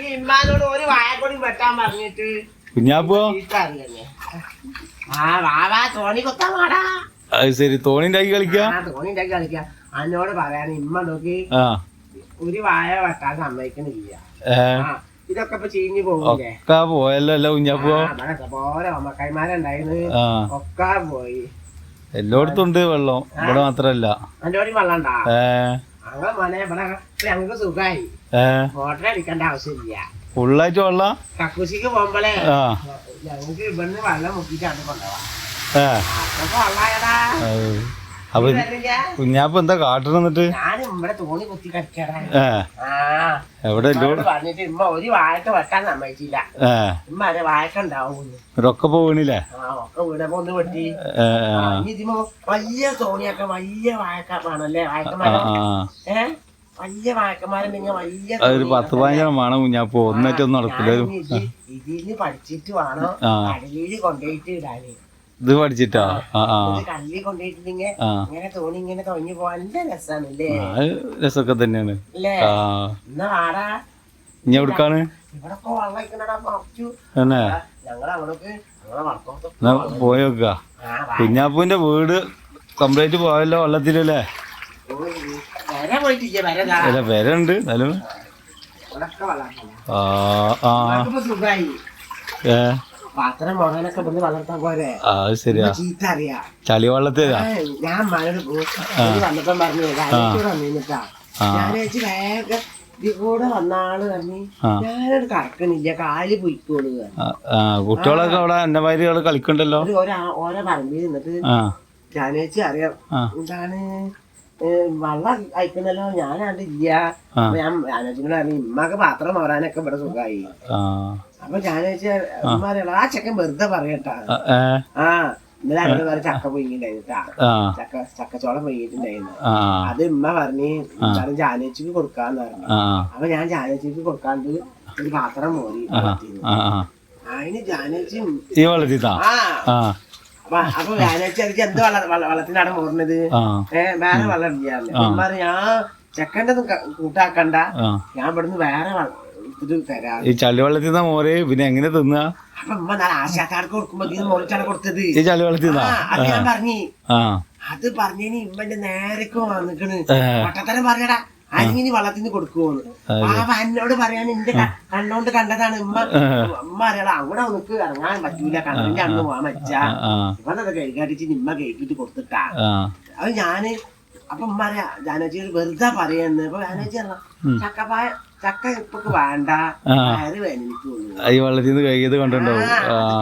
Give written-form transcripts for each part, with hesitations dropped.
ഈ ഇമ്മാനോട് ഒരു വായക്കൊടി വെട്ടാൻ പറഞ്ഞിട്ട് കുഞ്ഞാപ്പോ വാവാ തോണി കൊത്താൻ പാടാ. അത് ശരി, തോണി ഉണ്ടാക്കി കളിക്കാം. തോണി ഉണ്ടാക്കി കളിക്കാം. എന്നോട് പറയാൻ ഇമ്മ നോക്കി ഒരു വായ വെട്ടാൻ സമ്മതിക്കണില്ല. ഇതൊക്കെ ഇപ്പൊ ചീഞ്ഞു പോകില്ലേ? ഒക്കെ പോയല്ലോ അല്ല കുഞ്ഞാപ്പോ? പോലെ അമ്മക്കായ്മാരുണ്ടായിരുന്നു, ഒക്കെ പോയി. എല്ലായിടത്തും ഉണ്ട് വെള്ളം, ഇവിടെ മാത്രല്ല. അഞ്ചോടി വെള്ളം ഉണ്ടാ അങ്ങനെ മോനെ ഇവിടെ ഞങ്ങക്ക് സുഖമായി. മോട്ടർ അടിക്കേണ്ട ആവശ്യമില്ല. ഫുള്ളായിട്ട് വെള്ളം. കക്കൂസിക്ക് പോകുമ്പോളേ ഞങ്ങക്ക് ഇവിടുന്ന് വെള്ളം മുക്കിട്ടാണ് കൊണ്ടുപോവാ. അപ്പൊ കുഞ്ഞാപ്പ് എന്താ കാട്ടണം? എന്നിട്ട് ഞാനും ഇവിടെ തോണി കുത്തി കളിക്കടാ. എവിടെ പറഞ്ഞിട്ട് ഇമ്മ ഒരു വാഴക്ക വെട്ടാൻ സമ്മതിച്ചില്ല. ഇമ്മ അതെ വാഴക്ക ഉണ്ടാവും. ഒക്കെ വീണില്ലേ? ഒക്കെ വീണപ്പോ ഒന്ന് വെട്ടി. ഇതിമോ വലിയ തോണിയൊക്കെ വലിയ വാഴക്കാണല്ലേ? വാഴക്കന്മാരോ വലിയ വാഴക്കന്മാരുണ്ടെങ്കിൽ വലിയ 10-15 വേണം കുഞ്ഞാപ്പോ. ഒന്നിട്ടൊന്നും നടക്കില്ല. ഇതിന് പഠിച്ചിട്ട് വേണം കടലിൽ കൊണ്ടുപോയിട്ട് ഇടാന്. ഇത് പഠിച്ചിട്ടാ? കല്ലിൽ കൊണ്ടുപോയിട്ടുണ്ടെങ്കിൽ ഇങ്ങനെ തോണി ഇങ്ങനെ തൊഞ്ഞു പോവാൻ രസാണല്ലേ? രസമൊക്കെ തന്നെയാണ്. എന്നാ വാടാ. ഇനി എവിടേക്കാണ്? ഇവിടൊക്കെ വെള്ളം വയ്ക്കണടാ. പറിച്ചു ഞങ്ങൾ അവിടേക്ക് പോയോക്ക. കുഞ്ഞാപ്പൂന്റെ വീട് കംപ്ലീറ്റ് പോയല്ലോ വെള്ളത്തിലല്ലേ? അല്ല വരണ്ട് എന്നാലും പാത്രം മുഴുവനൊക്കെ ഇവിടുന്ന് വളർത്താൻ പോരെ. ശരിയാ, ചീത്ത അറിയാ. ചളി വെള്ളത്തിലാ. ഞാൻ മഴയോട് വന്നപ്പം പറഞ്ഞു വന്നിട്ടാ. ഞാൻ വെച്ച് വേഗം ഇതിൽ കൂടെ വന്നാള് പറഞ്ഞു ഞാനോട് കറക്കണില്ല, കാല് പൊയ്ക്കോളൂ. കുട്ടികളൊക്കെ അവിടെ എന്റെ മാതിരി കളിക്കണ്ടല്ലോ. ഓരോ പറമ്പിൽ നിന്നിട്ട് ഞാൻ വെച്ച് അറിയാം എന്താണ് വെള്ളം അയക്കുന്നല്ലോ. ഞാനാണ്ടില്ല. ഞാൻ ആലോചിക്കണ പറഞ്ഞു ഇമ്മക്ക് പാത്രം മോറാനൊക്കെ ഇവിടെ സുഖമായി. അപ്പൊ ഞാൻ വെച്ചാൽ ആ ചെക്കൻ വെറുതെ പറയട്ടാ. ഇന്നലെ അവര് പറഞ്ഞ ചക്ക പൊയ്യിട്ടുണ്ടായിരുന്നിട്ടാ. ചക്കച്ചോളം പൊയ്യിട്ടുണ്ടായിരുന്നു. അത് ഉമ്മ പറഞ്ഞ് ജാനേച്ചിക്ക് കൊടുക്കാന്ന് പറഞ്ഞു. അപ്പൊ ഞാൻ ജാനേച്ചിക്ക് കൊടുക്കാണ്ട് ഒരു പാത്രം മോറി. അതിന് ജാനേച്ചി ഈ വെള്ളത്തിത്താ. അപ്പൊ ജാനേച്ചി അതിക്ക് എന്ത് വെള്ളത്തിനാണ് മോറുന്നത്? വേറെ വെള്ളം ഇല്ലാന്ന്. ഉമ്മ പറഞ്ഞു ഞാൻ ചെക്കൻ്റെ കൂട്ടാക്കണ്ട, ഞാൻ ഇവിടുന്ന് വേറെ ഇത് തരാം. ഈ ചളി വെള്ളത്തിൽ നിന്നാ മോര് പിന്നെ എങ്ങനെ തിന്നാ? അപ്പൊ ഉമ്മ നല്ല ആശാക്കാർക്ക് കൊടുക്കുമ്പോ മോറിച്ചാണ് കൊടുത്തത്. ഈ ചളി വെള്ളത്തിൽ അത് ഞാൻ പറഞ്ഞു. അത് പറഞ്ഞതിന് ഇമ്മന്റെ നേരൊക്കെ വന്നിക്കണ്. പട്ടത്തരം പറഞ്ഞടാ അരിഞ്ഞിന് വെള്ളത്തിന് കൊടുക്കുവോന്ന്. എന്നോട് പറയാൻ എന്റെ കണ്ണോണ്ട് കണ്ടതാണ്. ഉമ്മ അറിയാടാ അങ്ങോട്ട് നിനക്ക് ഇറങ്ങാൻ പറ്റൂല, കണ്ണിന്റെ അന്ന് പോവാൻ പറ്റാ. ഇവനത് കൈകാട്ടിച്ച് നിമ്മ കേക്കിട്ട് കൊടുത്തിട്ടാ. അത് ഞാന് അപ്പൊ ഉമ്മ അറിയാ ജാനേച്ചി വെറുതെ പറയാന്ന്. അപ്പൊ ജാനേച്ചി ചക്കപ്പായ ചക്ക ഇപ്പൊ വേണ്ട, വയറ് വേദനിക്കുള്ളൂ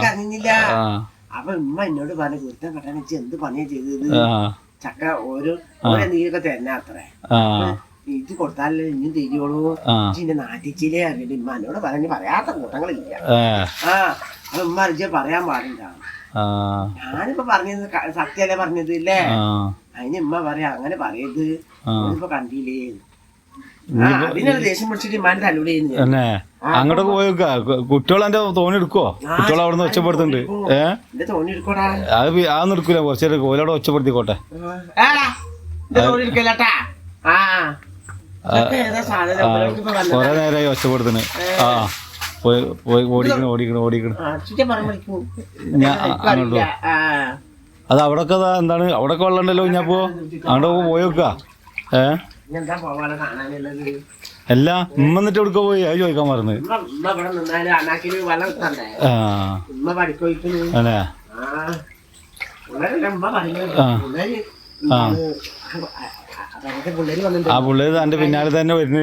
അറിഞ്ഞില്ല. അപ്പൊ ഉമ്മ എന്നോട് പറഞ്ഞ കുറ്റം കെട്ടാൻ വെച്ച് എന്ത് പണിയാ ചെയ്തത്? ചക്ക ഓരോ എന്തെങ്കിലുമൊക്കെ തരണ അത്രേ. ഇത് കൊടുത്താലേ ഇനിയും തിരിയോളൂ. എന്റെ നാട്ടിച്ചിലേ അറിഞ്ഞിട്ട് ഉമ്മ എന്നോട് പറഞ്ഞ് പറയാത്ത കൂട്ടങ്ങളില്ല. അപ്പൊ ഉമ്മ അറിയിച്ച പറയാൻ പാടില്ല. ഞാനിപ്പോ പറഞ്ഞത് സത്യല്ലേ പറഞ്ഞത് ഇല്ലേ? അതിന് ഉമ്മ പറയാ അങ്ങനെ പറയത് ഇപ്പൊ കണ്ടില്ലേ. അങ്ങോട്ടൊക്കെ പോയേക്കാ. കുട്ടികളെന്റെ തോണി എടുക്കുവോ? കുട്ടികൾ അവിടെ നിന്ന് ഒച്ചപ്പെടുത്തുന്നുണ്ട്. അതൊന്നും എടുക്കൂല. കുറച്ചേരം കോലവിടെ ഒച്ചപ്പെടുത്തിക്കോട്ടെ. കൊറേ നേരമായി ഒച്ചപ്പെടുത്തുന്നു. ഓടിക്കണം. ഞാൻ അങ്ങോട്ട് അത് അവിടൊക്കെ എന്താണ് അവിടൊക്കെ വെള്ളം ഉണ്ടല്ലോ. ഞാൻ അങ്ങോട്ടൊക്കെ പോയേക്കാ. അല്ല ഉമ്മ എന്നിട്ട് എവിടെ പോയി? അത് ചോദിക്കാൻ മറന്ന്. ആ പിള്ളേര് തന്റെ പിന്നാലെ തന്നെ വരുന്നു.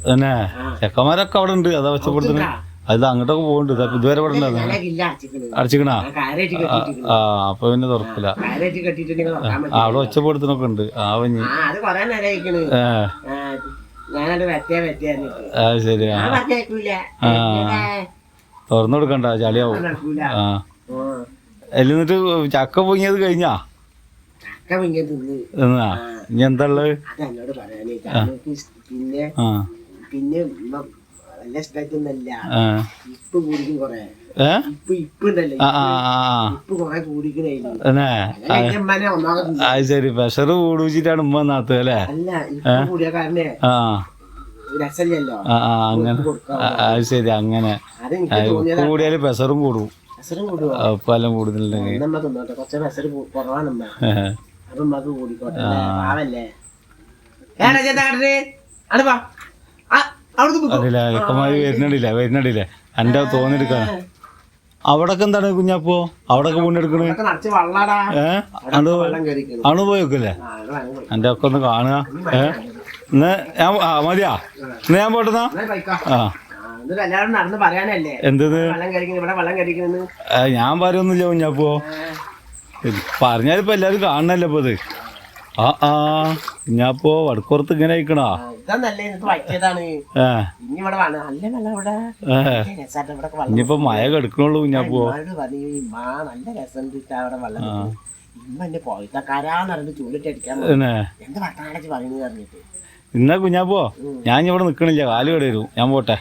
തന്നെ ചെക്കന്മാരൊക്കെ അവിടെ ഉണ്ട്. അതാ വെച്ചപ്പെടുത്തുന്നു. അത് അങ്ങോട്ടൊക്കെ പോകുന്നുണ്ട്. ഇതുവരെ ഇവിടെ അടച്ചിക്കണാ? അപ്പൊ പിന്നെ തുറക്കില്ല. അവിടെ ഒച്ചപ്പെടുത്തണൊക്കെ ഉണ്ട്. ശരിയാ, തുറന്നു കൊടുക്കണ്ട, ചളിയാവും. എന്നിട്ട് ചക്ക പൊങ്ങിയത് കഴിഞ്ഞാ? ഇനി എന്താ ഉള്ളത്? പിന്നെ വല്ല ഇഷ്ടമായിട്ടൊന്നല്ല. ഇപ്പ് കുടിക്കും കൊറേ. ഇപ്പൊ ഉണ്ടല്ലേ ആ ആ ആ ഇപ്പൊ കൊറേ കൂടിക്കണേ തന്നെ ഉമ്മനെ ഒന്നാമത് അത് ശരി പ്രഷർ കൂടുവെച്ചിട്ടാണ് ഉമ്മ നാത്തത് അല്ലേ അല്ല ഇപ്പൊ കൂടിയ കാരനെ ആ രസമില്ലല്ലോ ആ ആ അങ്ങനെ അത് ശരി അങ്ങനെ അതെനിക്ക് തോന്നിയതാ കൂടിയാല് പ്രഷറും കൂടും രസരും കൂടുവോ ഇപ്പൊ എല്ലാം കൂടുതലുണ്ടെങ്കിൽ നമ്മ തിന്നോട്ടെ കുറച്ച് രസര് കുറവാണമ്മ അപ്പൊ ഉമ്മക്ക് കൂടിക്കോട്ടെ പാവല്ലേ ഏടാ ചേട്ടാ അടുപ്പാ അതില്ല ചെക്കന്മാര് വരുന്നുണ്ടില്ലേ എന്റെ തോന്നിയെടുക്കാണ് അവിടൊക്കെ എന്താണ് കുഞ്ഞാപ്പോ അവിടൊക്കെ പൂണ്ടെടുക്കണേ അത് ആണ് പോയി വെക്കല്ലേ എന്റെ ഒക്കെ ഒന്ന് കാണുക ഇന്ന് ഞാൻ മതിയാ ഇന്ന് ഞാൻ പോട്ടെന്നാ ആ നടന്ന് പറയാനല്ലേ എന്തത് ഇവിടെ വെള്ളം കഴിക്കുന്നു ഞാൻ പറയൊന്നുമില്ല കുഞ്ഞാപ്പോ പറഞ്ഞാലിപ്പോ എല്ലാരും കാണണല്ലോ ഇപ്പൊ ഇത് ആ ആ കുഞ്ഞാപ്പോ വടക്കുറത്ത് ഇങ്ങനെ അയക്കണോ ഇനിയിപ്പോ മഴ കെടുക്കണുള്ളൂ കുഞ്ഞാപ്പോ നല്ല രസം പോയിത്തക്കാരാന്ന് ചൂടിട്ടടിക്കാൻ എന്ത് വർത്താനം പറയുന്നത് പറഞ്ഞിട്ട് ഇന്നാ കുഞ്ഞാപ്പോ ഞാൻ ഇവിടെ നിക്കണില്ല കാല് കട വരും ഞാൻ പോട്ടെ